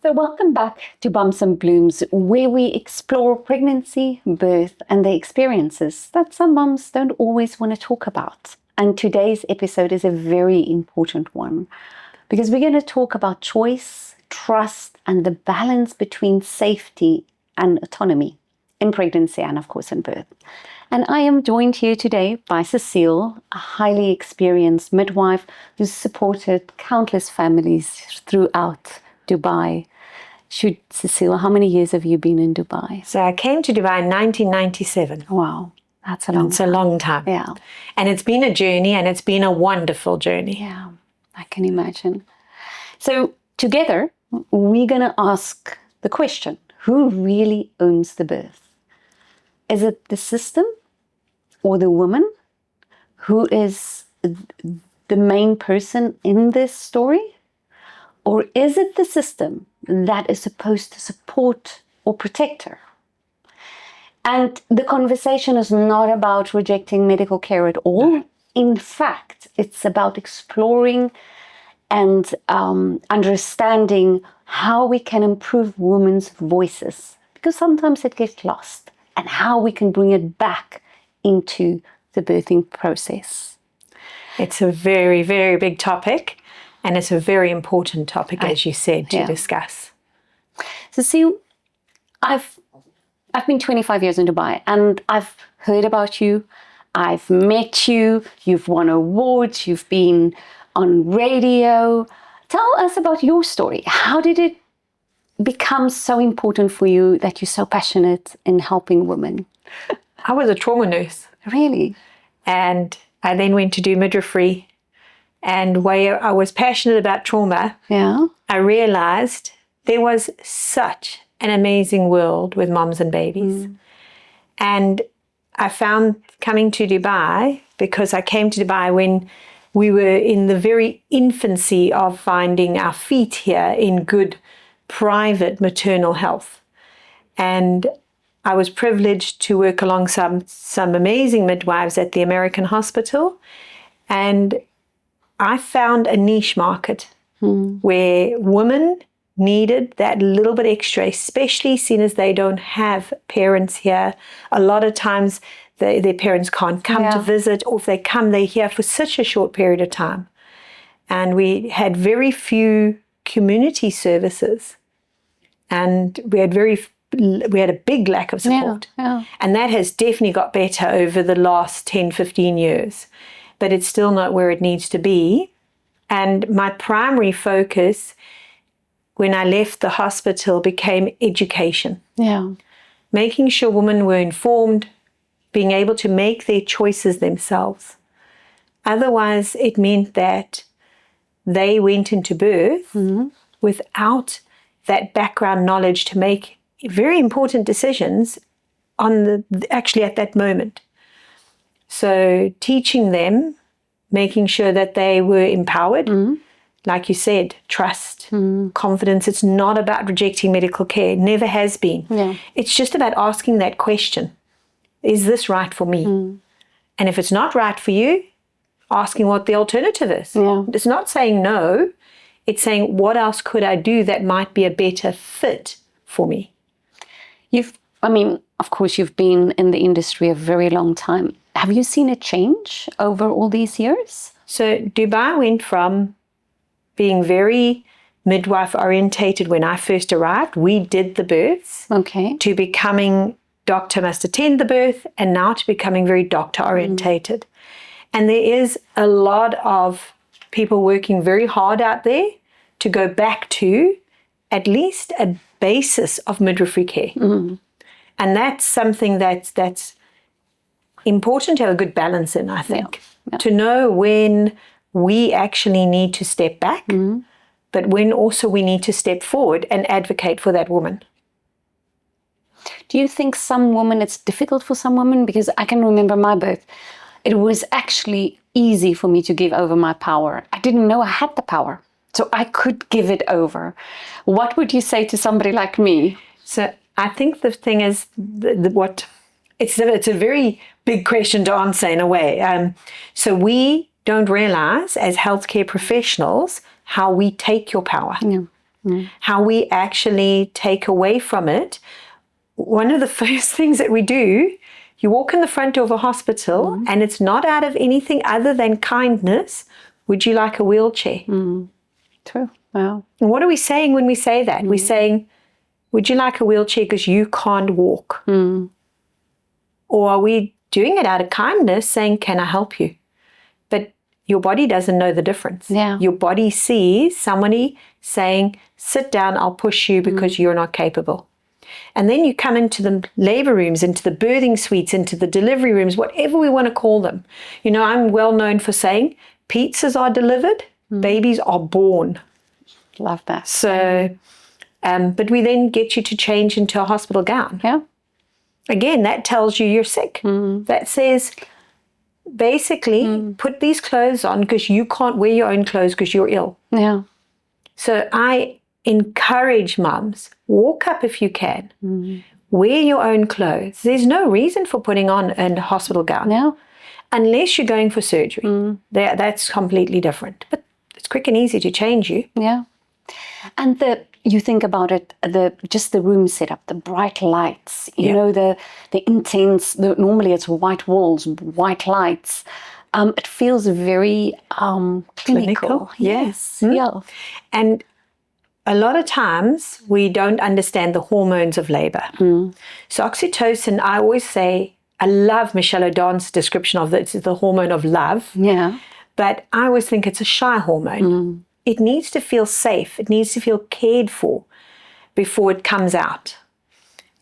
So welcome back to Bumps and Blooms, where we explore pregnancy, birth, and the experiences that some mums don't always want to talk about. And today's episode is a very important one because we're going to talk about choice, trust, and the balance between safety and autonomy in pregnancy and, of course, in birth. And I am joined here today by Cecile, a highly experienced midwife who's supported countless families throughout Dubai. Cecile, how many years have you been in Dubai? So I came to Dubai in 1997. Wow, that's a long time. It's a long time. Yeah. And it's been a journey, and it's been a wonderful journey. Yeah, I can imagine. So together, we're going to ask the question, who really owns the birth? Is it the system or the woman? Who is the main person in this story? Or is it the system that is supposed to support or protect her? And the conversation is not about rejecting medical care at all. In fact, it's about exploring and understanding how we can improve women's voices, because sometimes it gets lost, and how we can bring it back into the birthing process. It's a very, very big topic. And it's a very important topic, as you said, to discuss. So see, I've been 25 years in Dubai, and I've heard about you. I've met you. You've won awards. You've been on radio. Tell us about your story. How did it become so important for you that you're so passionate in helping women? I was a trauma nurse. Really? And I then went to do midwifery. And where I was passionate about trauma, I realized there was such an amazing world with moms and babies. And I found coming to Dubai, because I came to Dubai when we were in the very infancy of finding our feet here in good private maternal health. And I was privileged to work alongside some amazing midwives at the American hospital. And I found a niche market where women needed that little bit extra, especially seeing as they don't have parents here. A lot of times their parents can't come to visit, or if they come, they're here for such a short period of time. And we had very few community services, and we had a big lack of support. And that has definitely got better over the last 10, 15 years. But it's still not where it needs to be. And my primary focus when I left the hospital became education. Making sure women were informed, being able to make their choices themselves. Otherwise, it meant that they went into birth without that background knowledge to make very important decisions actually at that moment. So teaching them, making sure that they were empowered, like you said, trust, confidence. It's not about rejecting medical care. It never has been. It's just about asking that question. Is this right for me? And if it's not right for you, asking what the alternative is. It's not saying no. It's saying, what else could I do that might be a better fit for me? Of course, you've been in the industry a very long time. Have you seen a change over all these years? So Dubai went from being very midwife orientated when I first arrived. We did the births. To becoming doctor must attend the birth, and now to becoming very doctor orientated. And there is a lot of people working very hard out there to go back to at least a basis of midwifery care. And that's something that's important to have a good balance in, I think. To know when we actually need to step back, but when also we need to step forward and advocate for that woman. Do you think it's difficult for some women? Because I can remember my birth. It was actually easy for me to give over my power. I didn't know I had the power, so I could give it over. What would you say to somebody like me? So I think the thing is, it's a very big question to answer in a way. So we don't realize as healthcare professionals how we take your power. how we actually take away from it. One of the first things that we do, you walk in the front door of a hospital and it's not out of anything other than kindness. Would you like a wheelchair? True. Wow. And what are we saying when we say that? We're saying, would you like a wheelchair because you can't walk? Or are we doing it out of kindness, saying, can I help you? But your body doesn't know the difference. Yeah. Your body sees somebody saying, sit down, I'll push you because you're not capable. And then you come into the labor rooms, into the birthing suites, into the delivery rooms, whatever we want to call them. You know, I'm well known for saying pizzas are delivered, babies are born. Love that. So, but we then get you to change into a hospital gown. Yeah. Again, that tells you you're sick. That says, basically, put these clothes on because you can't wear your own clothes because you're ill. Yeah. So I encourage mums, walk up if you can, wear your own clothes. There's no reason for putting on a hospital gown. No. Unless you're going for surgery. That's completely different. But it's quick and easy to change you. Yeah. And you think about it, just the room setup, the bright lights, you know, the intense, normally it's white walls, white lights. It feels very clinical. Yes. Yeah. And a lot of times we don't understand the hormones of labor. So oxytocin, I always say, I love Michelle O'Donnell's description of it. It's the hormone of love. Yeah. But I always think it's a shy hormone. It needs to feel safe. It needs to feel cared for before it comes out.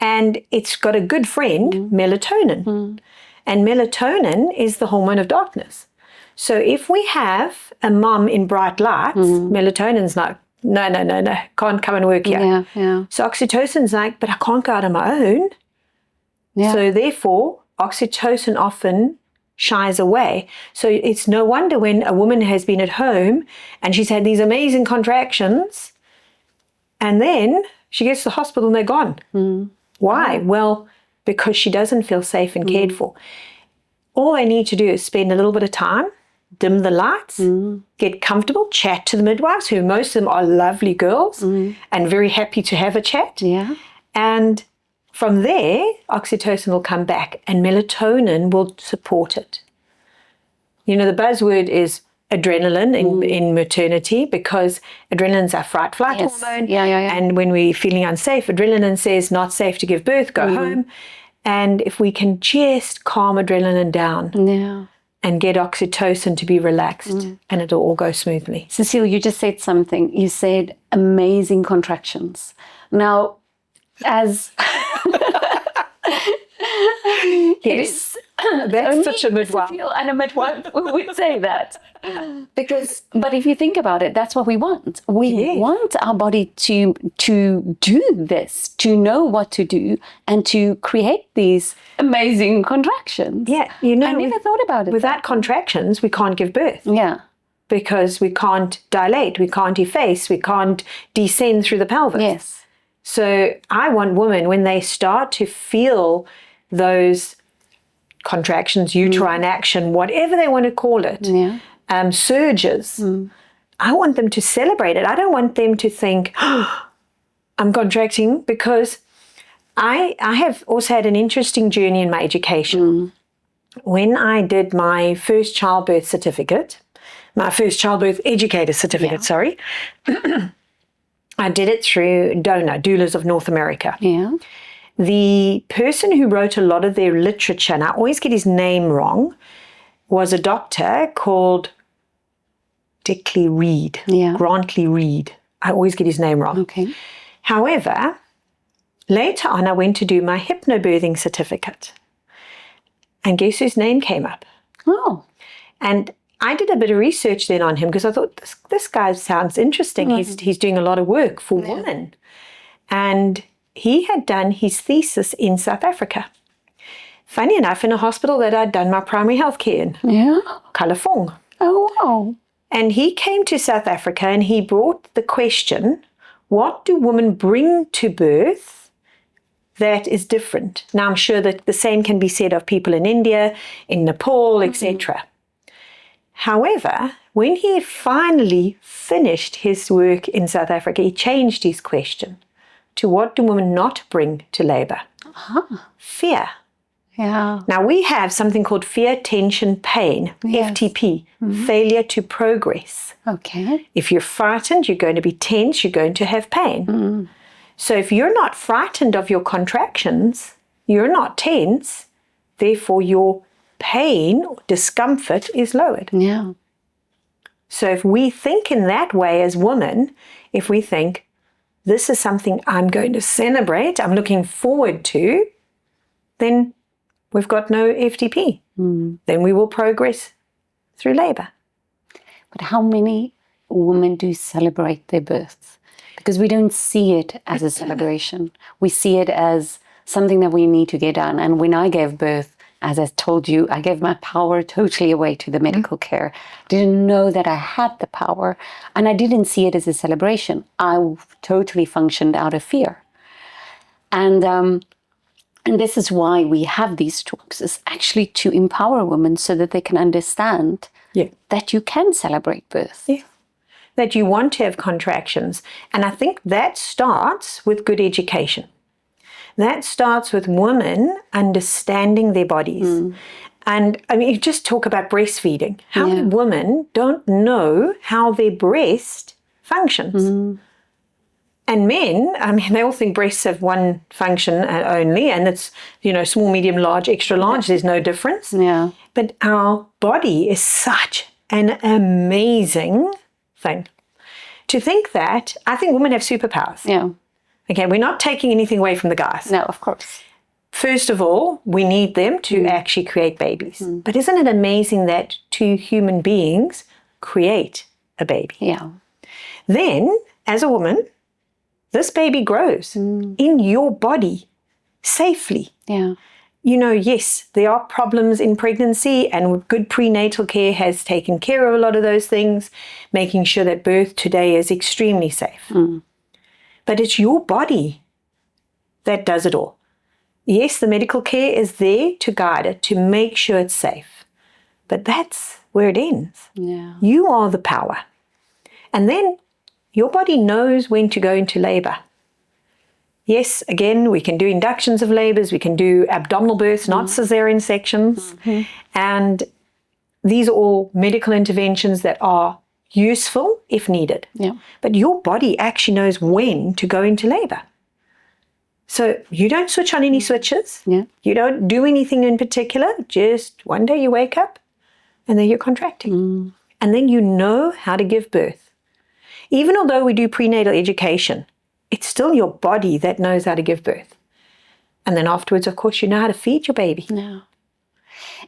And it's got a good friend, melatonin. And melatonin is the hormone of darkness. So if we have a mom in bright lights, melatonin's like, no, can't come and work here. Yeah, yeah. So oxytocin's like, but I can't go out on my own. Yeah. So therefore, oxytocin often shies away. So it's no wonder when a woman has been at home and she's had these amazing contractions and then she gets to the hospital and they're gone. Why? Well, because she doesn't feel safe and cared for. All they need to do is spend a little bit of time, dim the lights, get comfortable, chat to the midwives, who most of them are lovely girls and very happy to have a chat. Yeah. And from there, oxytocin will come back and melatonin will support it. You know, the buzzword is adrenaline in maternity because adrenaline's our fight-flight hormone. Yeah. And when we're feeling unsafe, adrenaline says not safe to give birth, go home. And if we can just calm adrenaline down and get oxytocin to be relaxed and it'll all go smoothly. Cecile, you just said something. You said amazing contractions. Now, as yes, that's such a midwife. And a midwife would say that. But if you think about it, that's what we want. We want our body to do this, to know what to do, and to create these amazing contractions. Yeah, you know, I never thought about it. Without contractions, we can't give birth. Yeah. Because we can't dilate, we can't efface, we can't descend through the pelvis. Yes. So I want women, when they start to feel those contractions, uterine action, whatever they want to call it, surges, I want them to celebrate it. I don't want them to think, oh, I'm contracting, because I have also had an interesting journey in my education. When I did my first childbirth certificate, my first childbirth educator certificate, sorry, I did it through Doulas of North America. Yeah. The person who wrote a lot of their literature, and I always get his name wrong, was a doctor called Dickley Reed, Grantley Reed. I always get his name wrong. Okay. However, later on, I went to do my hypnobirthing certificate. And guess whose name came up? Oh. And I did a bit of research then on him because I thought, this guy sounds interesting. He's doing a lot of work for women. And he had done his thesis in South Africa. Funny enough, in a hospital that I'd done my primary health care in. Yeah. Kalafong. Oh, wow. And he came to South Africa and he brought the question, what do women bring to birth that is different? Now, I'm sure that the same can be said of people in India, in Nepal, etc. However, When he finally finished his work in South Africa, he changed his question to what do women not bring to labor? Fear. Yeah. Now we have something called fear, tension, pain, FTP, failure to progress. Okay. If you're frightened, you're going to be tense, you're going to have pain. So if you're not frightened of your contractions, you're not tense, therefore your pain or discomfort is lowered. Yeah. So if we think in that way as women, if we think, this is something I'm going to celebrate, I'm looking forward to, then we've got no FTP. Then we will progress through labor. But how many women do celebrate their births? Because we don't see it as a celebration. We see it as something that we need to get done. And when I gave birth, as I told you, I gave my power totally away to the medical care. Didn't know that I had the power. And I didn't see it as a celebration. I totally functioned out of fear. And this is why we have these talks, is actually to empower women so that they can understand that you can celebrate birth. Yeah. That you want to have contractions. And I think that starts with good education. That starts with women understanding their bodies. And I mean, you just talk about breastfeeding. How many women don't know how their breast functions? And men, I mean, they all think breasts have one function only, and it's, small, medium, large, extra large. There's no difference. Yeah. But our body is such an amazing thing. To think that, I think women have superpowers. Yeah. Okay, we're not taking anything away from the guys. No, of course. First of all, we need them to actually create babies. But isn't it amazing that two human beings create a baby? Yeah. Then, as a woman, this baby grows in your body safely. Yeah. Yes, there are problems in pregnancy, and good prenatal care has taken care of a lot of those things, making sure that birth today is extremely safe. But it's your body that does it all. Yes, the medical care is there to guide it, to make sure it's safe. But that's where it ends. Yeah. You are the power. And then your body knows when to go into labor. Yes, again, we can do inductions of labors, we can do abdominal births, not cesarean sections. And these are all medical interventions that are useful if needed. Yeah. But your body actually knows when to go into labor. So you don't switch on any switches. Yeah. You don't do anything in particular. Just one day you wake up and then you're contracting. And then you know how to give birth. Even although we do prenatal education, it's still your body that knows how to give birth. And then afterwards, of course, you know how to feed your baby. Yeah.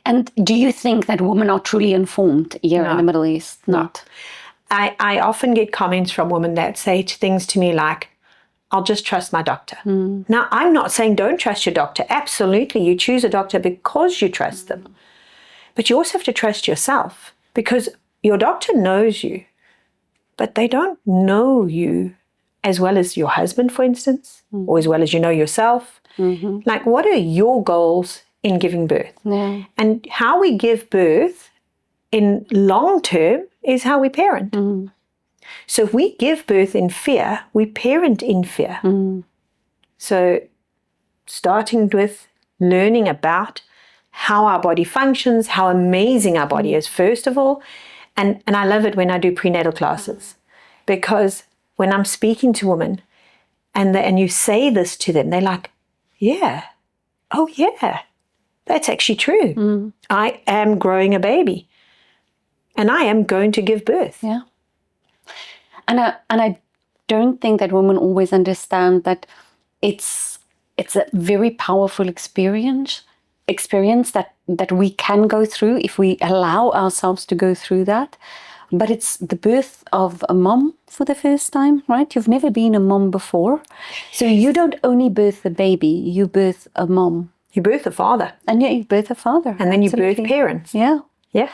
And do you think that women are truly informed here in the Middle East? Not. I often get comments from women that say things to me like, I'll just trust my doctor. Now, I'm not saying don't trust your doctor. Absolutely, you choose a doctor because you trust them. But you also have to trust yourself, because your doctor knows you, but they don't know you as well as your husband, for instance, or as well as you know yourself. Like, what are your goals in giving birth? Yeah. And how we give birth in long term is how we parent. So if we give birth in fear, we parent in fear. So starting with learning about how our body functions, how amazing our body is, first of all. And I love it when I do prenatal classes, because when I'm speaking to women and you say this to them, they're like, yeah, oh yeah, that's actually true. I am growing a baby and I am going to give birth. Yeah. And I don't think that women always understand that it's a very powerful experience that we can go through if we allow ourselves to go through that. But it's the birth of a mom for the first time, right? You've never been a mom before. So you don't only birth the baby, you birth a mom. You birth a father. And yeah, you birth a father. And then you birth parents. Yeah. Yeah.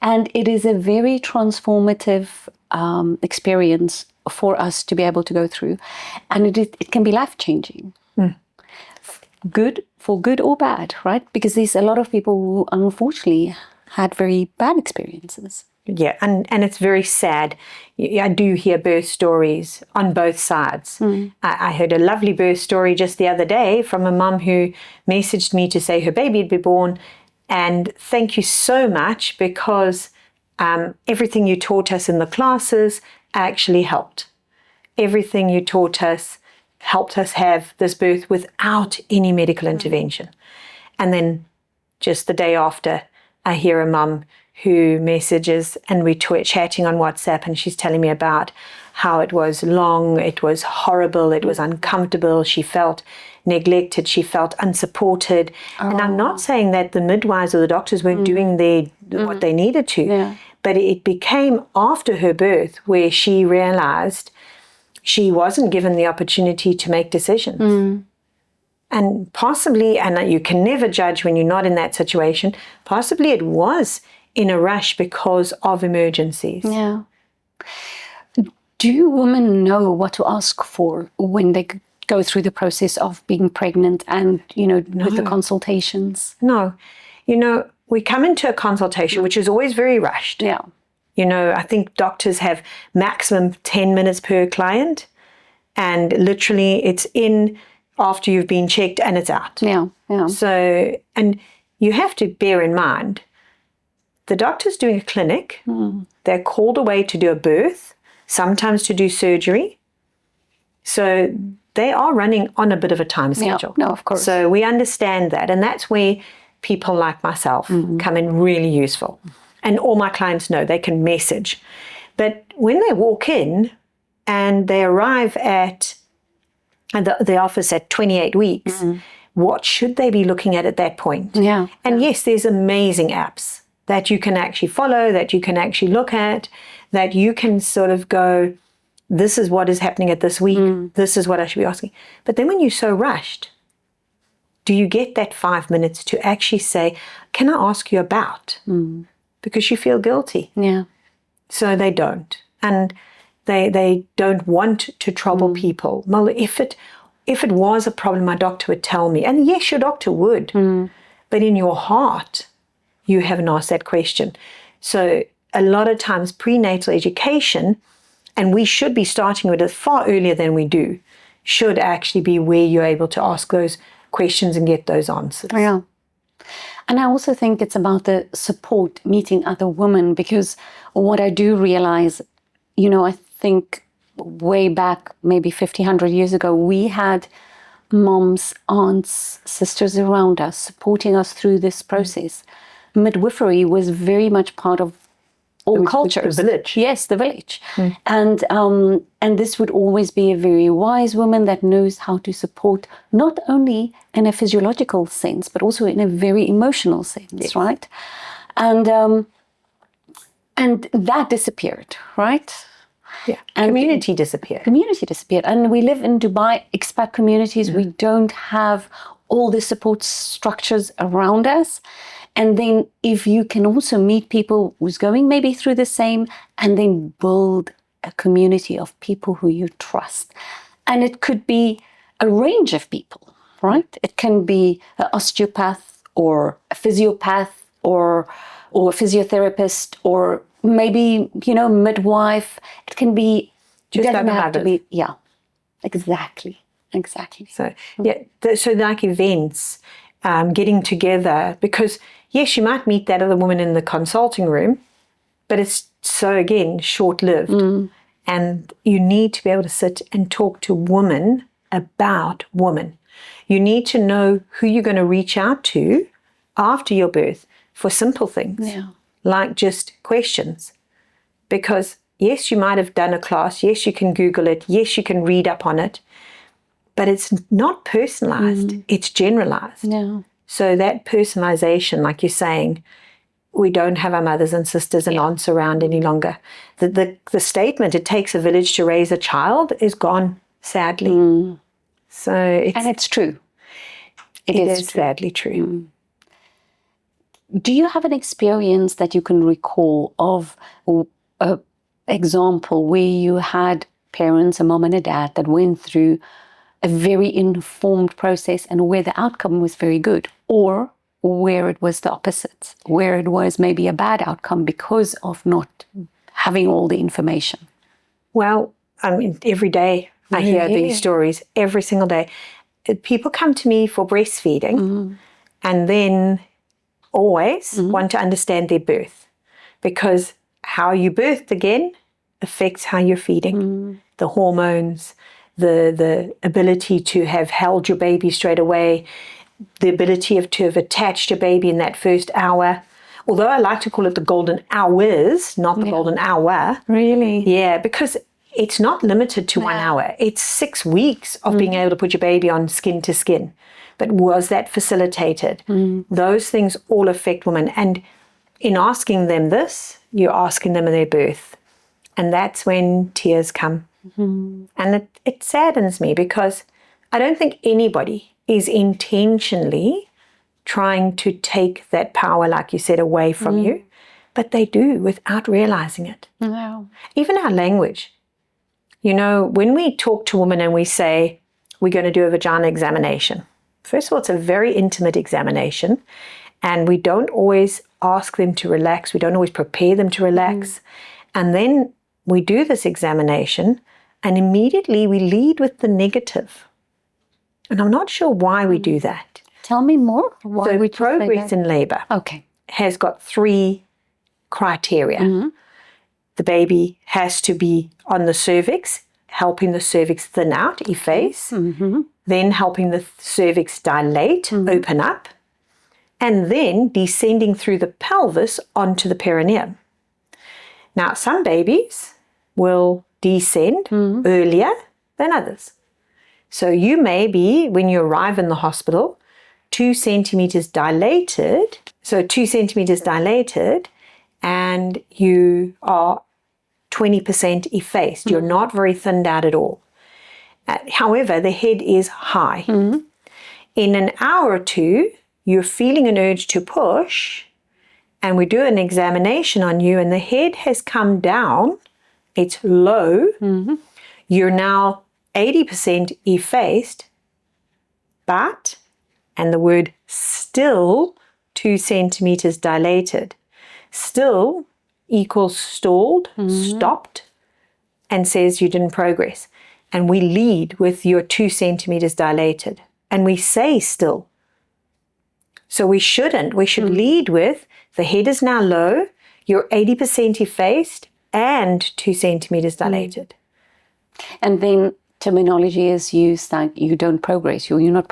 And it is a very transformative experience for us to be able to go through. And it can be life-changing. For good or bad, right? Because there's a lot of people who unfortunately had very bad experiences. Yeah, and it's very sad. I do hear birth stories on both sides. I heard a lovely birth story just the other day from a mum who messaged me to say her baby had been born, and thank you so much, because everything you taught us in the classes actually helped. Everything you taught us helped us have this birth without any medical intervention. And then just the day after, I hear a mum who messages, and we're chatting on WhatsApp, and she's telling me about how it was long, it was horrible, it was uncomfortable, she felt neglected, she felt unsupported. And I'm not saying that the midwives or the doctors weren't doing what they needed to, but it became after her birth where she realized she wasn't given the opportunity to make decisions. And possibly, and you can never judge when you're not in that situation, possibly it was in a rush because of emergencies. Yeah. Do women know what to ask for when they go through the process of being pregnant and, with the consultations? No. We come into a consultation, which is always very rushed. Yeah. I think doctors have maximum 10 minutes per client, and literally it's in after you've been checked and it's out. Yeah. So, and you have to bear in mind, the doctor's doing a clinic, they're called away to do a birth, sometimes to do surgery. So they are running on a bit of a time schedule. No, of course. So we understand that. And that's where people like myself come in really useful. And all my clients know they can message. But when they walk in and they arrive at the office at 28 weeks, what should they be looking at that point? Yeah. And yes, there's amazing apps that you can actually follow, that you can actually look at, that you can sort of go, this is what is happening at this week, this is what I should be asking. But then when you're so rushed, do you get that 5 minutes to actually say, can I ask you about? Because you feel guilty. Yeah. So they don't. And they don't want to trouble people. Well, if it was a problem, my doctor would tell me. And yes, your doctor would. But in your heart, you haven't asked that question. So a lot of times prenatal education, and we should be starting with it far earlier than we do, should actually be where you're able to ask those questions and get those answers. Yeah. And I also think it's about the support, meeting other women, because what I do realize, I think way back, maybe 50, 100 years ago, we had moms, aunts, sisters around us supporting us through this process. Midwifery was very much part of all cultures. The village. Yes, the village. And this would always be a very wise woman that knows how to support, not only in a physiological sense, but also in a very emotional sense, right? And that disappeared, right? Yeah. And community disappeared. Community disappeared. And we live in Dubai, expat communities. We don't have all the support structures around us. And then if you can also meet people who's going maybe through the same, and then build a community of people who you trust. And it could be a range of people, right? It can be an osteopath or a physiopath or a physiotherapist, or maybe, midwife. It can be, just doesn't have to be. Yeah, exactly. So, so like events, getting together, because yes, you might meet that other woman in the consulting room, but it's so, again, short-lived. And you need to be able to sit and talk to women about women. You need to know who you're going to reach out to after your birth for simple things, like just questions. Because yes, you might have done a class, yes, you can Google it, yes, you can read up on it, but it's not personalized, it's generalized. Yeah. So that personalization, like you're saying, we don't have our mothers and sisters and aunts around any longer. The statement, it takes a village to raise a child, is gone, sadly. So and it's true. It is sadly true. Do you have an experience that you can recall of an example where you had parents, a mom and a dad, that went through a very informed process and where the outcome was very good, or where it was the opposite, where it was maybe a bad outcome because of not having all the information? Well, I mean, every day I hear these stories, every single day. People come to me for breastfeeding and then always want to understand their birth, because how you birthed again affects how you're feeding. The hormones, the ability to have held your baby straight away, the ability to have attached your baby in that first hour. Although I like to call it the golden hours, not the golden hour. Really? Yeah, because it's not limited to 1 hour. It's 6 weeks of being able to put your baby on skin to skin. But was that facilitated? Those things all affect women. And in asking them this, you're asking them in their birth. And that's when tears come. And it saddens me, because I don't think anybody is intentionally trying to take that power, like you said, away from you. But they do without realizing it. Wow. Even our language. You know, when we talk to women and we say, we're going to do a vagina examination. First of all, it's a very intimate examination. And we don't always ask them to relax. We don't always prepare them to relax. And then we do this examination and immediately we lead with the negative. And I'm not sure why we do that. Tell me more. Why So would you say progress that? in labor has got 3 criteria. The baby has to be on the cervix, helping the cervix thin out, efface, then helping the cervix dilate, open up, and then descending through the pelvis onto the perineum. Now, some babies will descend earlier than others. So you may be, when you arrive in the hospital, 2 centimeters dilated, and you are 20% effaced. You're not very thinned out at all. However, the head is high. In an hour or 2, you're feeling an urge to push, and we do an examination on you, and the head has come down. It's low. You're now 80% effaced, but, and the word still, 2 centimeters dilated. Still equals stalled, stopped, and says you didn't progress. And we lead with your 2 centimeters dilated. And we say still. So we shouldn't. We should lead with the head is now low, you're 80% effaced, and 2 centimeters dilated. And then terminology is used like you don't progress, you're not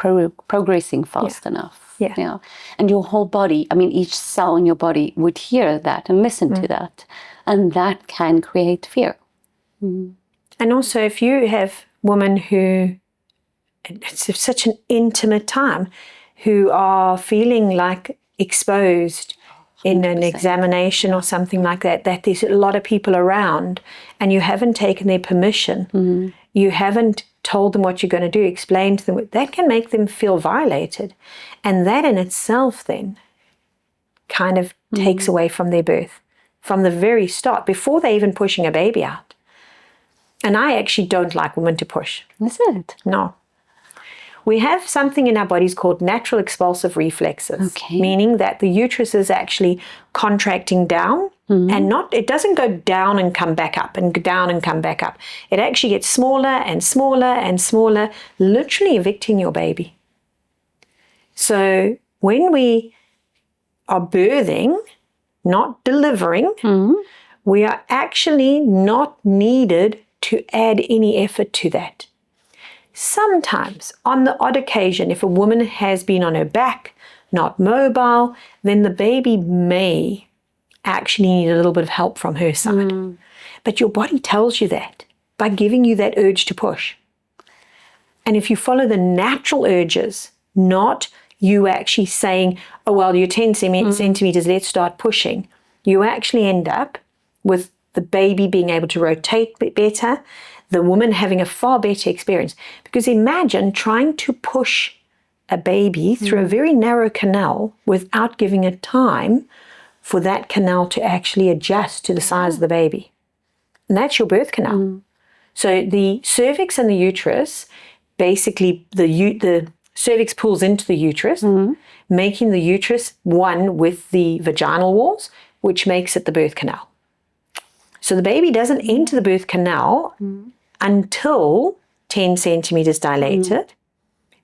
progressing fast enough. Yeah. And your whole body, I mean, each cell in your body would hear that and listen to that. And that can create fear. And also, if you have women who, it's such an intimate time, who are feeling like exposed in an examination or something like that, that there's a lot of people around and you haven't taken their permission, you haven't told them what you're going to do, explained to them, that can make them feel violated. And that in itself then kind of takes away from their birth, from the very start, before they're even pushing a baby out. And I actually don't like women to push. Is it? No. We have something in our bodies called natural expulsive reflexes, meaning that the uterus is actually contracting down and it doesn't go down and come back up and down and come back up. It actually gets smaller and smaller and smaller, literally evicting your baby. So when we are birthing, not delivering, we are actually not needed to add any effort to that. Sometimes, on the odd occasion, if a woman has been on her back, not mobile, then the baby may actually need a little bit of help from her side. But your body tells you that by giving you that urge to push. And if you follow the natural urges, not you actually saying, oh, well, you're 10 centimeters, let's start pushing, you actually end up with the baby being able to rotate better, the woman having a far better experience. Because imagine trying to push a baby through a very narrow canal without giving it time for that canal to actually adjust to the size of the baby. And that's your birth canal. So the cervix and the uterus, basically the cervix pulls into the uterus, making the uterus one with the vaginal walls, which makes it the birth canal. So the baby doesn't enter the birth canal until 10 centimeters dilated.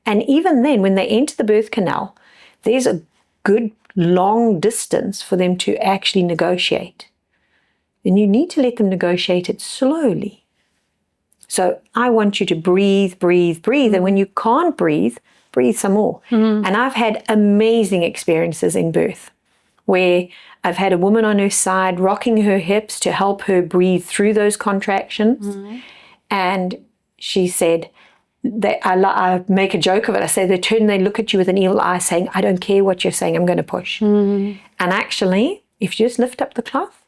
And even then, when they enter the birth canal, there's a good long distance for them to actually negotiate. And you need to let them negotiate it slowly. So I want you to breathe, breathe, breathe. And when you can't breathe, breathe some more. And I've had amazing experiences in birth where I've had a woman on her side rocking her hips to help her breathe through those contractions. And she said, I make a joke of it. I say, they turn, they look at you with an evil eye saying, I don't care what you're saying, I'm going to push. And actually, if you just lift up the cloth,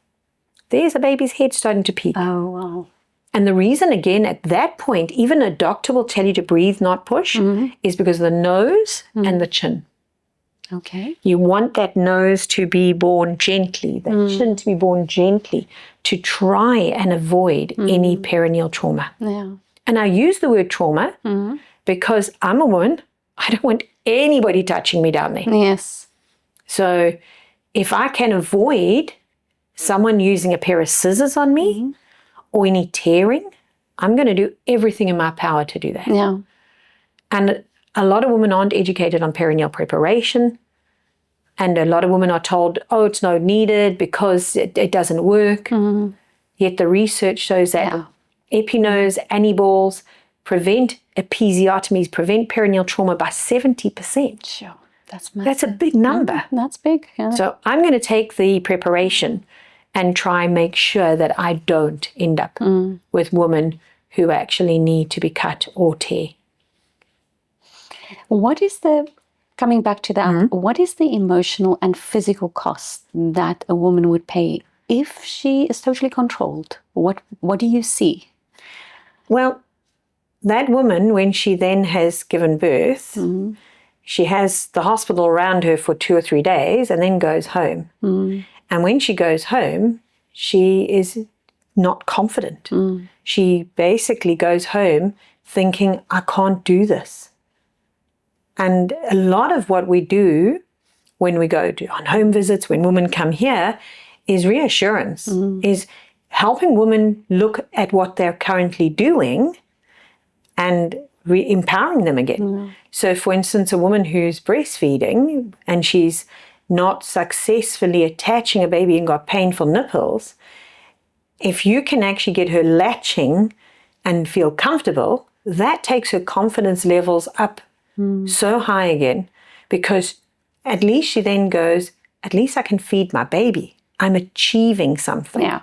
there's a baby's head starting to peek. Oh, wow. And the reason, again, at that point, even a doctor will tell you to breathe, not push, is because of the nose and the chin. Okay. You want that nose to be born gently, that chin to be born gently, to try and avoid any perineal trauma. Yeah. And I use the word trauma because I'm a woman. I don't want anybody touching me down there. Yes. So if I can avoid someone using a pair of scissors on me or any tearing, I'm going to do everything in my power to do that. Yeah. And a lot of women aren't educated on perineal preparation. And a lot of women are told, oh, it's not needed because it doesn't work. Yet the research shows that epinose, anniballs prevent episiotomies, prevent perineal trauma by 70%. Sure. That's massive. That's a big number. That's big. Yeah. So I'm going to take the preparation and try and make sure that I don't end up with women who actually need to be cut or tear. What is coming back to that, what is the emotional and physical cost that a woman would pay if she is totally controlled? What do you see? Well, that woman, when she then has given birth, she has the hospital around her for 2 or 3 days and then goes home. And when she goes home, she is not confident. She basically goes home thinking, I can't do this. And a lot of what we do when we go on home visits, when women come here, is reassurance, is helping women look at what they're currently doing and empowering them again. So, for instance, a woman who's breastfeeding and she's not successfully attaching a baby and got painful nipples, if you can actually get her latching and feel comfortable, that takes her confidence levels up so high again, because at least she then goes, at least I can feed my baby. I'm achieving something. Yeah.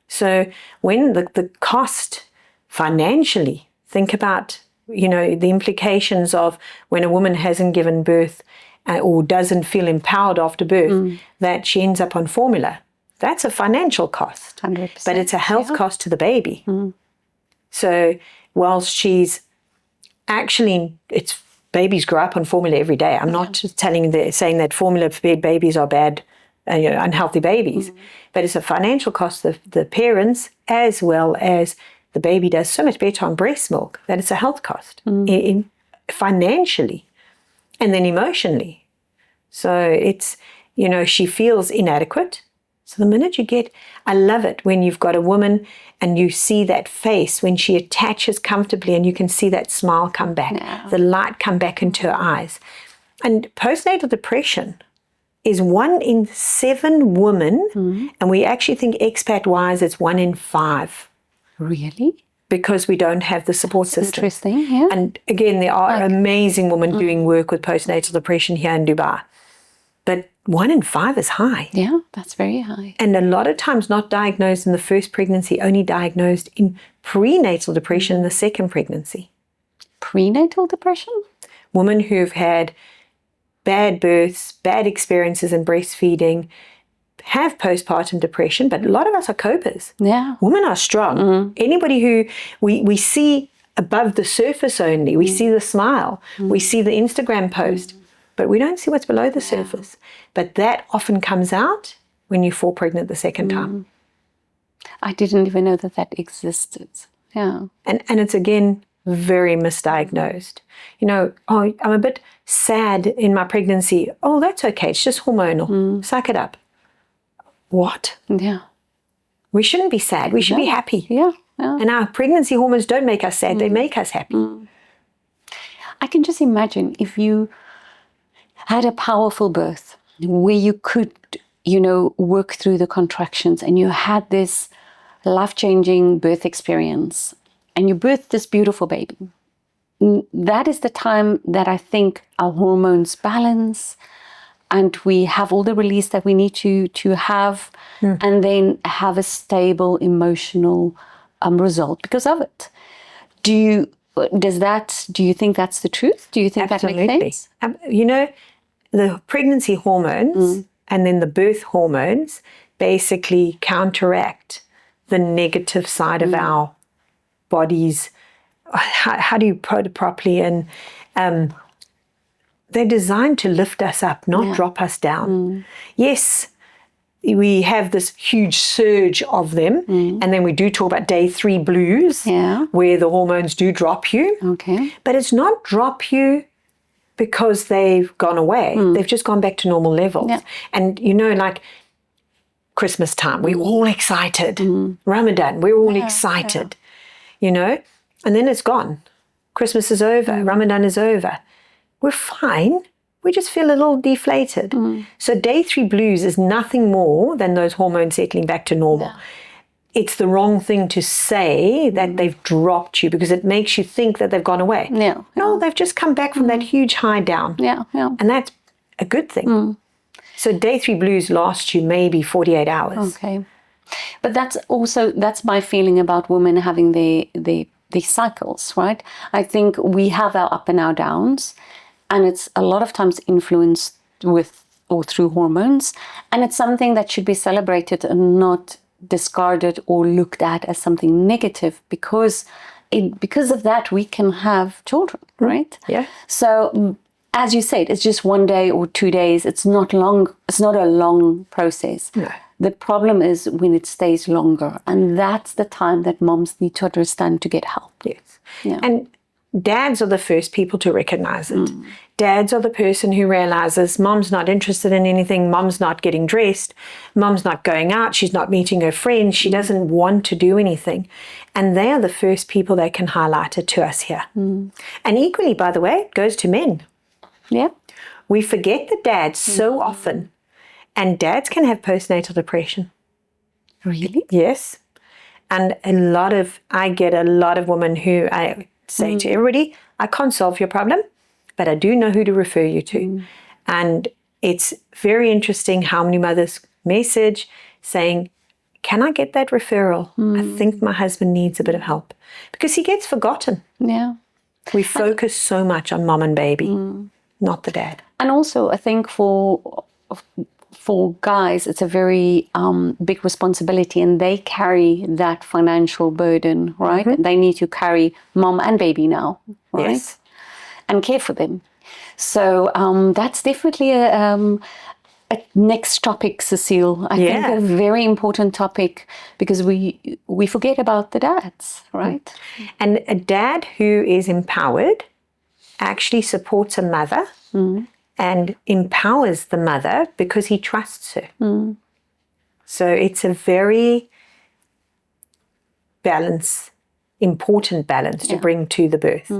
So when the cost financially, think about, the implications of when a woman hasn't given birth or doesn't feel empowered after birth, that she ends up on formula. That's a financial cost, 100%. But it's a health cost to the baby. So whilst she's actually, babies grow up on formula every day. I'm not just saying that formula-fed babies are bad, unhealthy babies, but it's a financial cost to the parents, as well as the baby does so much better on breast milk that it's a health cost financially and then emotionally. So it's, she feels inadequate. So the minute I love it when you've got a woman and you see that face when she attaches comfortably and you can see that smile come back, the light come back into her eyes. And postnatal depression is 1 in 7 women, and we actually think expat-wise it's 1 in 5. Really? Because we don't have the support system. Interesting, yeah. And again, there are amazing women doing work with postnatal depression here in Dubai. But 1 in 5 is high. Yeah, that's very high. And a lot of times not diagnosed in the first pregnancy, only diagnosed in prenatal depression in the second pregnancy. Prenatal depression? Women who've had bad births, bad experiences in breastfeeding, have postpartum depression, but a lot of us are copers. Yeah. Women are strong. Anybody who we see above the surface only, we see the smile, we see the Instagram post, but we don't see what's below the surface. But that often comes out when you fall pregnant the second time. I didn't even know that existed. Yeah. And it's again very misdiagnosed. You know, oh, I'm a bit sad in my pregnancy. Oh, that's okay. It's just hormonal. Suck it up. What? Yeah. We shouldn't be sad. We should be happy. Yeah. Yeah. And our pregnancy hormones don't make us sad. They make us happy. I can just imagine if you had a powerful birth where you could, you know, work through the contractions, and you had this life-changing birth experience and you birthed this beautiful baby. That is the time that I think our hormones balance and we have all the release that we need to have, and then have a stable emotional result because of it. Do you think that's the truth? Do you think Absolutely. that makes sense? You know, the pregnancy hormones and then the birth hormones basically counteract the negative side of our bodies. How do you put it properly? And they're designed to lift us up, not drop us down. Yes, we have this huge surge of them, and then we do talk about day 3 blues, where the hormones do drop you. Okay. But it's not drop you because they've gone away. They've just gone back to normal levels. Yeah. And you know, like Christmas time, we're all excited. Ramadan, we're all excited, you know, and then it's gone. Christmas is over. Ramadan is over. We're fine. We just feel a little deflated. So day 3 blues is nothing more than those hormones settling back to normal. Yeah. It's the wrong thing to say that they've dropped you because it makes you think that they've gone away. Yeah. No, they've just come back from that huge high down. Yeah. Yeah. And that's a good thing. So day 3 blues last you maybe 48 hours. Okay. But that's my feeling about women having the cycles, right? I think we have our up and our downs, and it's a lot of times influenced with or through hormones, and it's something that should be celebrated and not discarded or looked at as something negative, because of that we can have children, right? Yeah. So as you said, it's just 1 day or 2 days. It's not long. It's not a long process. No. The problem is when it stays longer, and that's the time that moms need to understand to get help. Yes. Yeah. And dads are the first people to recognize it. Dads are the person who realizes mom's not interested in anything, mom's not getting dressed, mom's not going out, she's not meeting her friends, she doesn't want to do anything. And they are the first people that can highlight it to us here. And equally, by the way, it goes to men. Yeah. We forget the dads so often, and dads can have postnatal depression. Really? Yes. And I get a lot of women who I say to everybody, I can't solve your problem, but I do know who to refer you to. And it's very interesting how many mothers message saying, can I get that referral? I think my husband needs a bit of help, because he gets forgotten. Yeah. We focus so much on mom and baby, not the dad. And also, I think for guys, it's a very big responsibility, and they carry that financial burden, right? And they need to carry mom and baby now, right? Yes. And care for them. So that's definitely a next topic, Cecile. I think a very important topic, because we forget about the dads, right? And a dad who is empowered actually supports a mother and empowers the mother because he trusts her. So it's a very important balance to bring to the birth.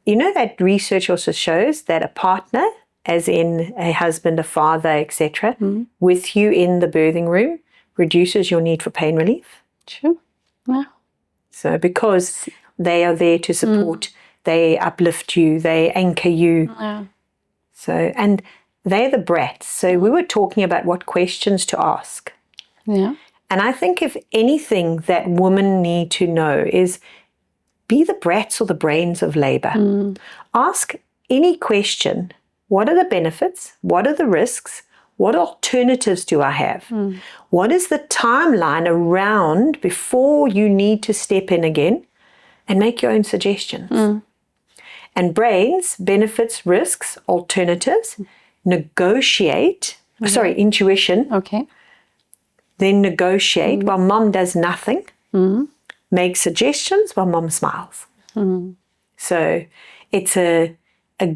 You know that research also shows that a partner, as in a husband, a father, etc., with you in the birthing room reduces your need for pain relief. Sure. Yeah. So because they are there to support, they uplift you, they anchor you. Yeah. So, and they're the brats. So we were talking about what questions to ask. Yeah. And I think if anything that women need to know is be the brats or the brains of labor. Ask any question. What are the benefits? What are the risks? What alternatives do I have? What is the timeline around before you need to step in again? And make your own suggestions. And brains, benefits, risks, alternatives, negotiate, intuition. Okay. Then negotiate while mom does nothing. Make suggestions while mom smiles. So it's a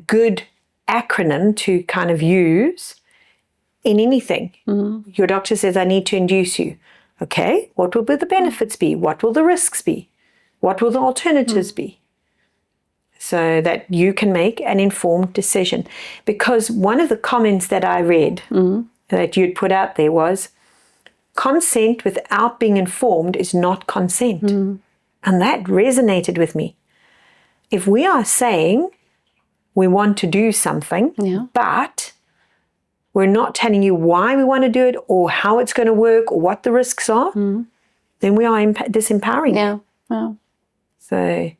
good acronym to kind of use in anything. Your doctor says, I need to induce you. Okay, what will the benefits be? What will the risks be? What will the alternatives be? So that you can make an informed decision. Because one of the comments that I read that you'd put out there was, consent without being informed is not consent. And that resonated with me. If we are saying we want to do something, but we're not telling you why we want to do it or how it's going to work or what the risks are, then we are disempowering you. So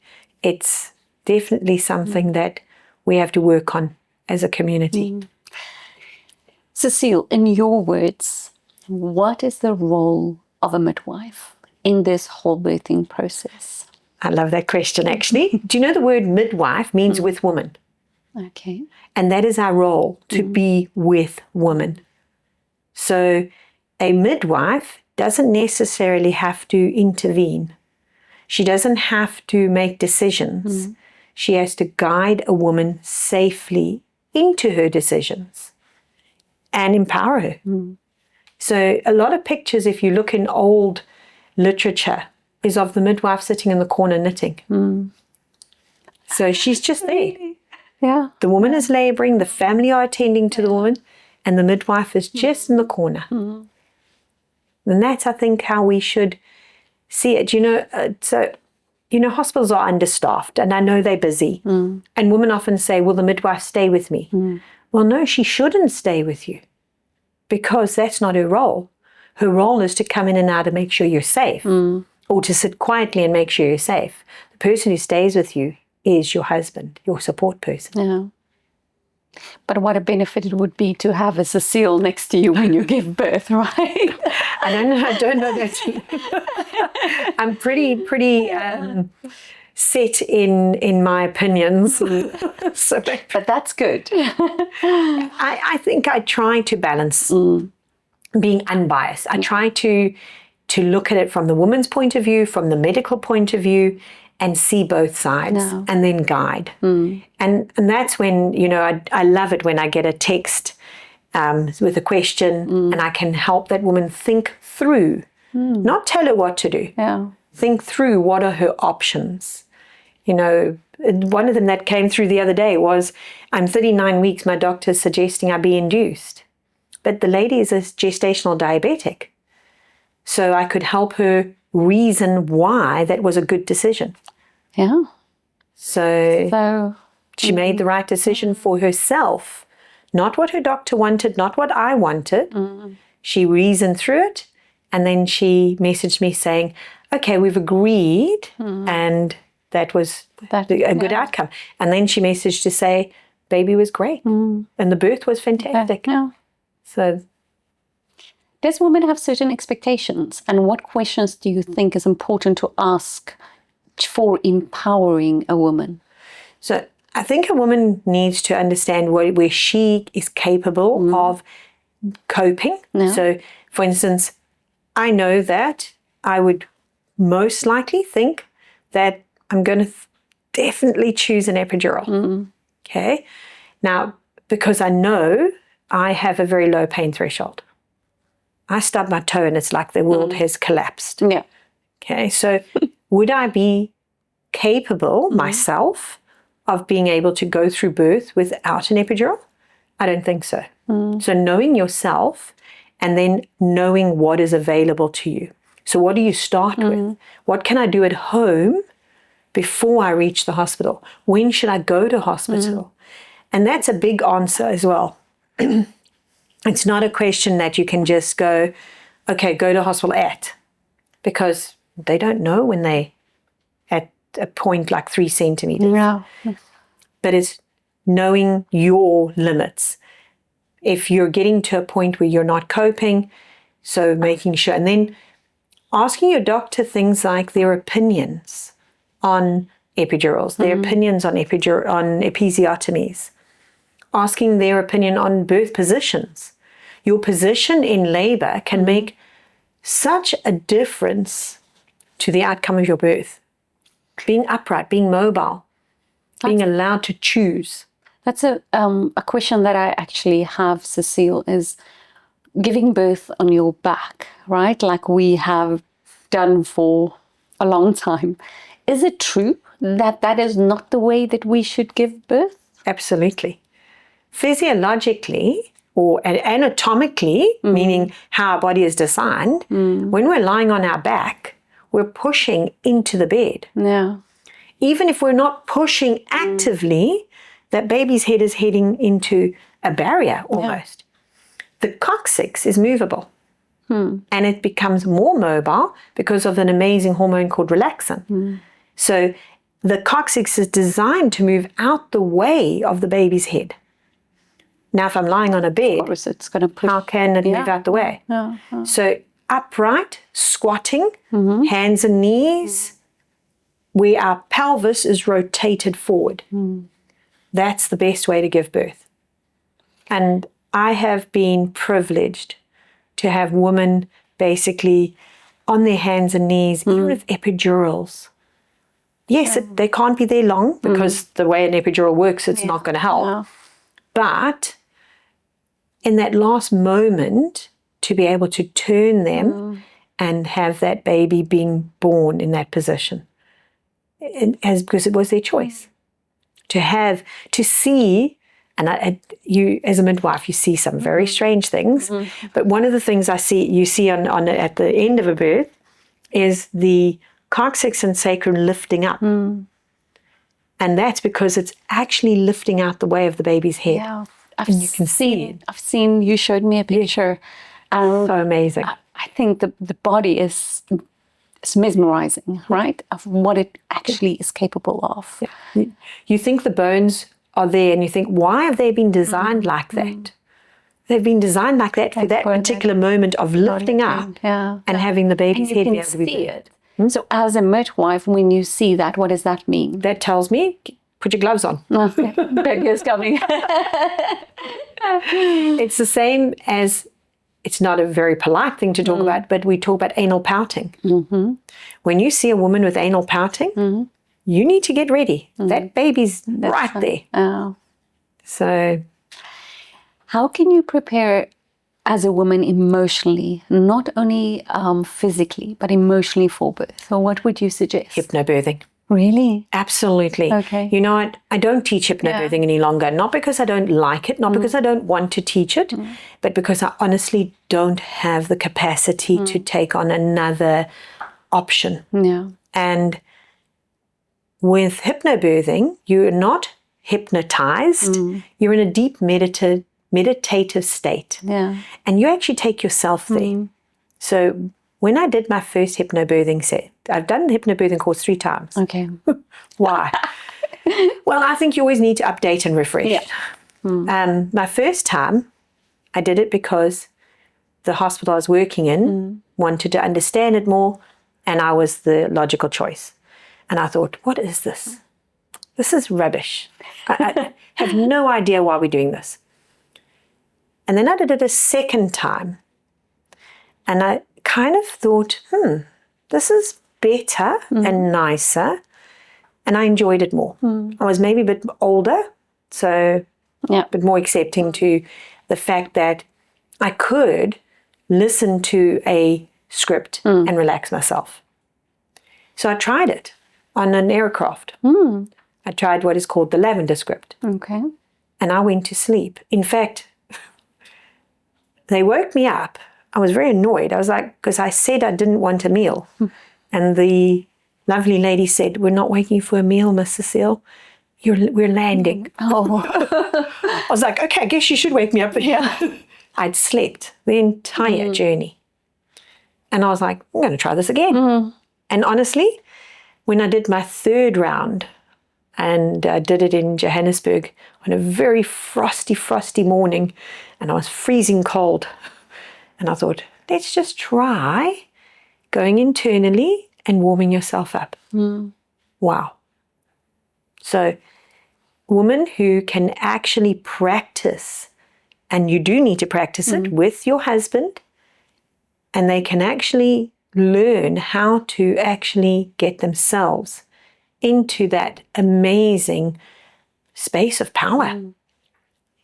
it's definitely something that we have to work on as a community. Cecile, in your words, what is the role of a midwife in this whole birthing process? I love that question, actually. Do you know the word midwife means with woman? Okay. And that is our role, to be with women. So a midwife doesn't necessarily have to intervene. She doesn't have to make decisions. She has to guide a woman safely into her decisions and empower her. So a lot of pictures, if you look in old literature, is of the midwife sitting in the corner knitting. So she's just there. Yeah. The woman is laboring, the family are attending to the woman, and the midwife is just in the corner. And that's, I think, how we should see it. Hospitals are understaffed, and I know they're busy. And women often say, will the midwife stay with me? Well, no, she shouldn't stay with you, because that's not her role. Her role is to come in and out and make sure you're safe, or to sit quietly and make sure you're safe. The person who stays with you is your husband, your support person. Yeah. But what a benefit it would be to have a Cecile next to you when you give birth, right? I don't know that. I'm pretty set in my opinions. But that's good. I think I try to balance being unbiased. I try to look at it from the woman's point of view, from the medical point of view, and see both sides and then guide. And that's when, I love it when I get a text with a question and I can help that woman think through, not tell her what to do. Think through what are her options. One of them that came through the other day was, I'm 39 weeks, my doctor's suggesting I be induced. But the lady is a gestational diabetic. So I could help her reason why that was a good decision. Yeah. So she made the right decision for herself, not what her doctor wanted, not what I wanted. She reasoned through it, and then she messaged me saying, okay, we've agreed, and that was a good outcome. And then she messaged to say, baby was great, and the birth was fantastic. So, does women have certain expectations, and what questions do you think is important to ask for empowering a woman? So I think a woman needs to understand where she is capable of coping. So, for instance, I know that I would most likely think that I'm going to definitely choose an epidural. Okay. Now, because I know I have a very low pain threshold. I stub my toe and it's like the world has collapsed. Yeah. Okay. So would I be capable myself of being able to go through birth without an epidural? I don't think so. So knowing yourself and then knowing what is available to you. So what do you start with? What can I do at home before I reach the hospital? When should I go to hospital? And that's a big answer as well. It's not a question that you can just go, okay, go to hospital because they don't know when they at a point like 3 centimeters. Yeah. But it's knowing your limits. If you're getting to a point where you're not coping, so making sure, and then asking your doctor things like their opinions on epidurals, their opinions on episiotomies, asking their opinion on birth positions. Your position in labor can make such a difference to the outcome of your birth. being upright, being mobile, being allowed to choose. That's a question that I actually have, Cecile, is giving birth on your back, right? Like we have done for a long time. Is it true that that is not the way that we should give birth? Absolutely. Physiologically or anatomically, meaning how our body is designed, when we're lying on our back, we're pushing into the bed. Yeah. Even if we're not pushing actively, that baby's head is heading into a barrier almost. The coccyx is movable. And it becomes more mobile because of an amazing hormone called relaxin. So the coccyx is designed to move out the way of the baby's head. Now, if I'm lying on a bed, Of course, it's going to push. how can it move out the way? So upright, squatting, hands and knees, where our pelvis is rotated forward. That's the best way to give birth. And I have been privileged to have women basically on their hands and knees, even with epidurals. Yes, they can't be there long because the way an epidural works, it's not going to help. But in that last moment, to be able to turn them and have that baby being born in that position, because it was their choice. To see, and you as a midwife, you see some very strange things. But one of the things you see on at the end of a birth is the coccyx and sacrum lifting up. And that's because it's actually lifting out the way of the baby's head. Yeah, and you can see it. I've seen, you showed me a picture. So amazing. I think the body is mesmerizing, right? Of what it actually is capable of. Yeah. You think the bones are there and you think, why have they been designed like that? They've been designed like that for that particular moment of lifting up and having the baby's head be able to be see it. So as a midwife, when you see that, what does that mean? That tells me, put your gloves on. Baby is coming. It's the same as, it's not a very polite thing to talk about, but we talk about anal pouting. When you see a woman with anal pouting, you need to get ready. That baby's right there. Oh. So how can you prepare as a woman emotionally, not only physically, but emotionally for birth? Or what would you suggest? Hypnobirthing. Really? Absolutely. Okay. You know what? I don't teach hypnobirthing any longer, not because I don't like it, not because I don't want to teach it, but because I honestly don't have the capacity to take on another option. Yeah. And with hypnobirthing, you're not hypnotized. You're in a deep meditative state. Yeah. And you actually take yourself there. So when I did my first hypnobirthing set, I've done the hypnobirthing course 3 times. Okay. Why? Well, I think you always need to update and refresh. Yeah. My first time, I did it because the hospital I was working in wanted to understand it more, and I was the logical choice. And I thought, what is this? This is rubbish. I have no idea why we're doing this. And then I did it a second time. And I kind of thought, this is better and nicer. And I enjoyed it more. I was maybe a bit older, so a bit more accepting to the fact that I could listen to a script and relax myself. So I tried it on an aircraft. I tried what is called the lavender script. Okay. And I went to sleep. In fact, they woke me up. I was very annoyed. I was like, because I said I didn't want a meal. And the lovely lady said, we're not waking you for a meal, Miss Cecile. We're landing. Oh. I was like, okay, I guess you should wake me up. But I'd slept the entire journey. And I was like, I'm going to try this again. And honestly, when I did my 3rd round, and I did it in Johannesburg on a very frosty morning, and I was freezing cold. And I thought, let's just try going internally and warming yourself up. Wow. So women who can actually practice, and you do need to practice it with your husband, and they can actually learn how to actually get themselves into that amazing space of power.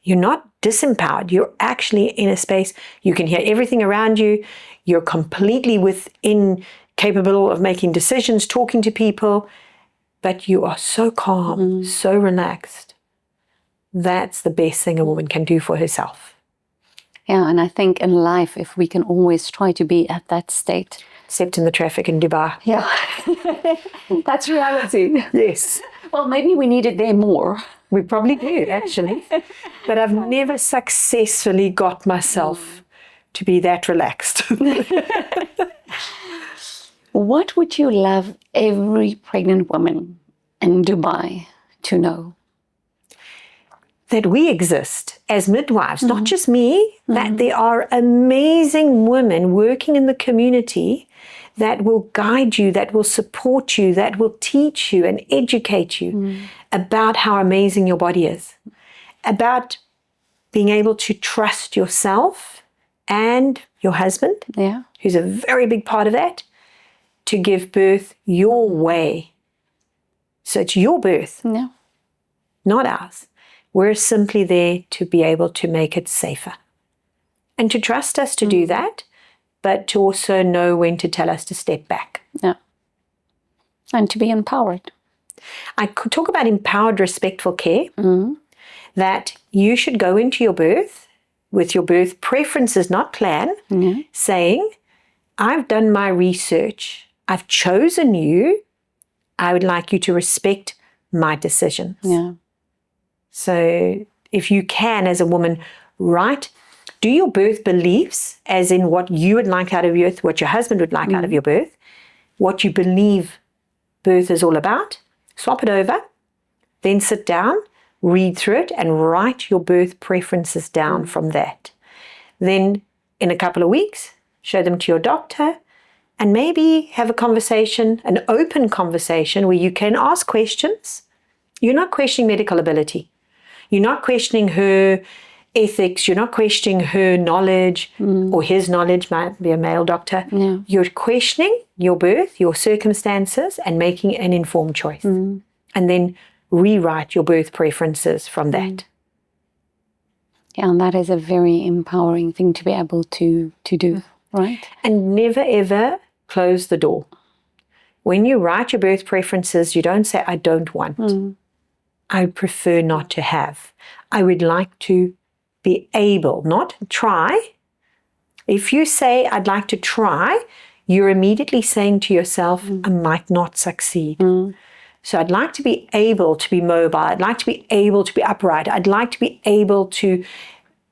You're not disempowered. You're actually in a space, you can hear everything around you. You're completely capable of making decisions, talking to people, but you are so calm, so relaxed. That's the best thing a woman can do for herself. Yeah, and I think in life, if we can always try to be at that state. Except in the traffic in Dubai. Yeah, that's reality. Yes. Well, maybe we need it there more. We probably do, actually. But I've never successfully got myself to be that relaxed. What would you love every pregnant woman in Dubai to know? That we exist as midwives, not just me, that there are amazing women working in the community that will guide you, that will support you, that will teach you and educate you about how amazing your body is, about being able to trust yourself and your husband, who's a very big part of that, to give birth your way. So it's your birth, not ours. We're simply there to be able to make it safer and to trust us to do that, but to also know when to tell us to step back. Yeah. And to be empowered. I could talk about empowered, respectful care, that you should go into your birth with your birth preferences, not plan, saying, I've done my research. I've chosen you. I would like you to respect my decisions. Yeah. So if you can, as a woman, do your birth beliefs, as in what you would like out of your birth, what your husband would like out of your birth, what you believe birth is all about, swap it over, then sit down, read through it, and write your birth preferences down from that. Then in a couple of weeks, show them to your doctor, and maybe have a conversation, an open conversation where you can ask questions. You're not questioning medical ability. You're not questioning her ethics. You're not questioning her knowledge or his knowledge, might be a male doctor. Yeah. You're questioning your birth, your circumstances, and making an informed choice. And then rewrite your birth preferences from that. Yeah, and that is a very empowering thing to be able to do, right? And never, ever close the door. When you write your birth preferences, you don't say, I don't want. I prefer not to have. I would like to be able, not try. If you say, I'd like to try, you're immediately saying to yourself, I might not succeed. So I'd like to be able to be mobile. I'd like to be able to be upright. I'd like to be able to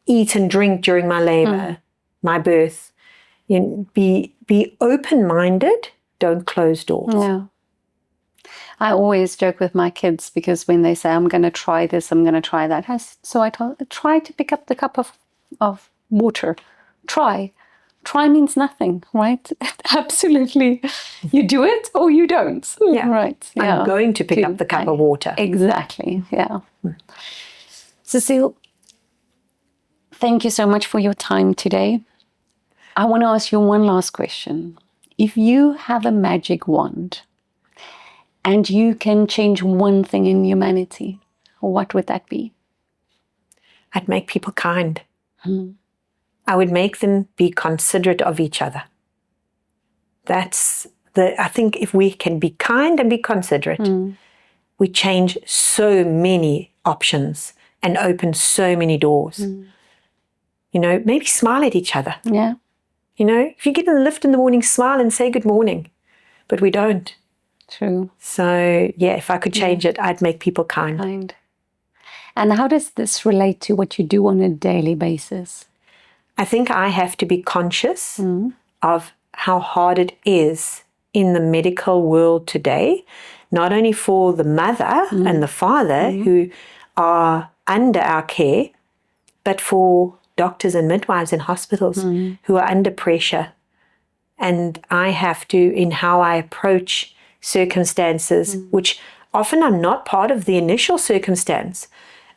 eat and drink during my labor, my birth. You know, be open-minded. Don't close doors. Yeah. I always joke with my kids because when they say, I'm going to try this, I'm going to try that. Try to pick up the cup of water. Try. Try means nothing, right? Absolutely. You do it or you don't. Yeah. Right. Yeah. I'm going to pick up the cup of water. Exactly. Yeah. Cecile, thank you so much for your time today. I want to ask you one last question. If you have a magic wand and you can change one thing in humanity, what would that be? I'd make people kind. I would make them be considerate of each other. I think if we can be kind and be considerate, we change so many options and open so many doors. You know, maybe smile at each other. Yeah. You know, if you get in the lift in the morning, smile and say good morning. But we don't. True. So, yeah, if I could change it, I'd make people kind. And how does this relate to what you do on a daily basis? I think I have to be conscious of how hard it is in the medical world today, not only for the mother and the father who are under our care, but for doctors and midwives in hospitals who are under pressure. And I have to, in how I approach circumstances, which often are not part of the initial circumstance,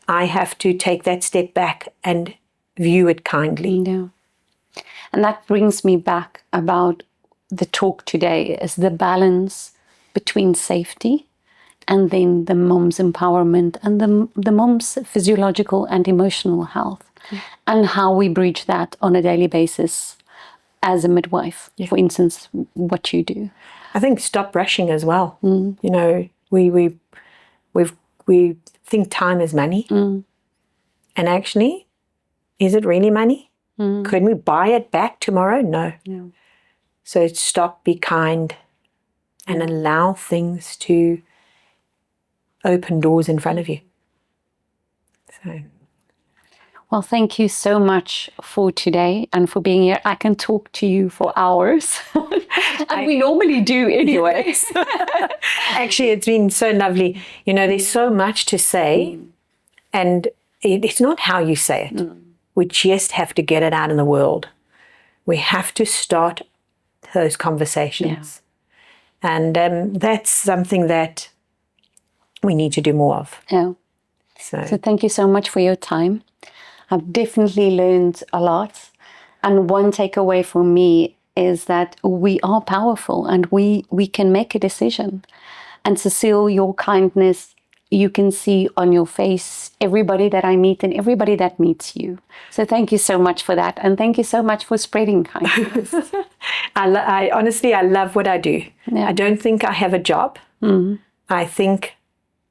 I have to take that step back and view it kindly. Yeah. And that brings me back about the talk today is the balance between safety and then the mom's empowerment and the mom's physiological and emotional health, and how we bridge that on a daily basis as a midwife, for instance, what you do. I think stop rushing as well. You know, we think time is money, and actually, is it really money? Can we buy it back tomorrow? No. So stop, be kind, and allow things to open doors in front of you. So. Well, thank you so much for today and for being here. I can talk to you for hours, and we normally do anyways. Actually, it's been so lovely. You know, there's so much to say, and it's not how you say it. We just have to get it out in the world. We have to start those conversations. And that's something that we need to do more of. Yeah. So thank you so much for your time. I've definitely learned a lot. And one takeaway for me is that we are powerful and we can make a decision. And Cecile, your kindness, you can see on your face everybody that I meet and everybody that meets you. So thank you so much for that. And thank you so much for spreading kindness. I honestly, I love what I do. I don't think I have a job. I think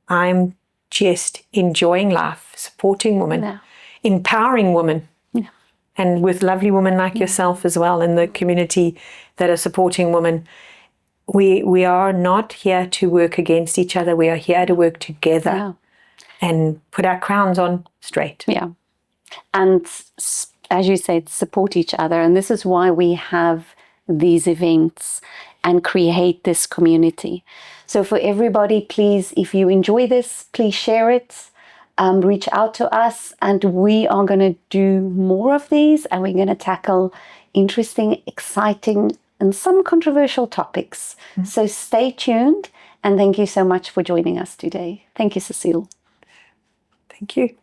I'm just enjoying life, supporting women, empowering women, and with lovely women like yourself as well in the community that are supporting women. We are not here to work against each other. We are here to work together and put our crowns on straight. Yeah. And as you said, support each other. And this is why we have these events and create this community. So for everybody, please, if you enjoy this, please share it. Reach out to us, and we are going to do more of these, and we're going to tackle interesting, exciting, and some controversial topics. So stay tuned, and thank you so much for joining us today. Thank you, Cecile. Thank you.